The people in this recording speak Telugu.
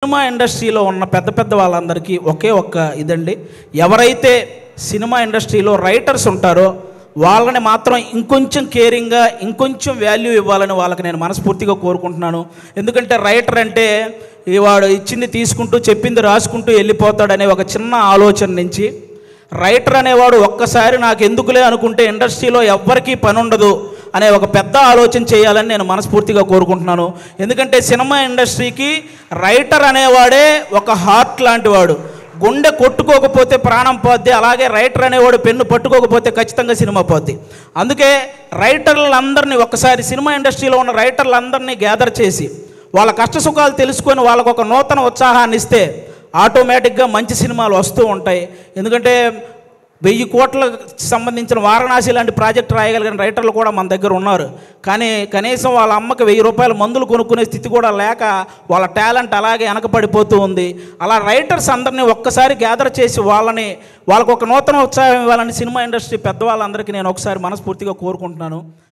సినిమా ఇండస్ట్రీలో ఉన్న పెద్ద పెద్ద వాళ్ళందరికీ ఒకే ఒక్క ఇదండి, ఎవరైతే సినిమా ఇండస్ట్రీలో రైటర్స్ ఉంటారో వాళ్ళని మాత్రం ఇంకొంచెం కేరింగ్గా ఇంకొంచెం వాల్యూ ఇవ్వాలని వాళ్ళకి నేను మనస్ఫూర్తిగా కోరుకుంటున్నాను. ఎందుకంటే రైటర్ అంటే వాడు ఇచ్చింది తీసుకుంటూ చెప్పింది రాసుకుంటూ వెళ్ళిపోతాడనే ఒక చిన్న ఆలోచన నుంచి రైటర్ అనేవాడు ఒక్కసారి నాకు ఎందుకులే అనుకుంటే ఇండస్ట్రీలో ఎవ్వరికీ పని ఉండదు అనే ఒక పెద్ద ఆలోచన చేయాలని నేను మనస్ఫూర్తిగా కోరుకుంటున్నాను. ఎందుకంటే సినిమా ఇండస్ట్రీకి రైటర్ అనేవాడే ఒక హార్ట్ లాంటి వాడు. గుండె కొట్టుకోకపోతే ప్రాణం పోద్ది, అలాగే రైటర్ అనేవాడు పెన్ను పట్టుకోకపోతే ఖచ్చితంగా సినిమా పోద్ది. అందుకే రైటర్లందరినీ ఒక్కసారి సినిమా ఇండస్ట్రీలో ఉన్న రైటర్లందరినీ గ్యాదర్ చేసి వాళ్ళ కష్టసుఖాలు తెలుసుకొని వాళ్ళకు ఒక నూతన ఉత్సాహాన్ని ఇస్తే ఆటోమేటిక్గా మంచి సినిమాలు వస్తూ ఉంటాయి. ఎందుకంటే 1000 కోట్లకు సంబంధించిన వారణాసి లాంటి ప్రాజెక్ట్ రాయగలిగిన రైటర్లు కూడా మన దగ్గర ఉన్నారు. కానీ కనీసం వాళ్ళ అమ్మకి 1000 రూపాయల మందులు కొనుక్కునే స్థితి కూడా లేక వాళ్ళ టాలెంట్ అలాగే వెనకపడిపోతూ ఉంది. అలా రైటర్స్ అందరినీ ఒక్కసారి గ్యాదర్ చేసి వాళ్ళకు ఒక నూతన ఉత్సాహం ఇవ్వాలని సినిమా ఇండస్ట్రీ పెద్దవాళ్ళందరికీ నేను ఒకసారి మనస్ఫూర్తిగా కోరుకుంటున్నాను.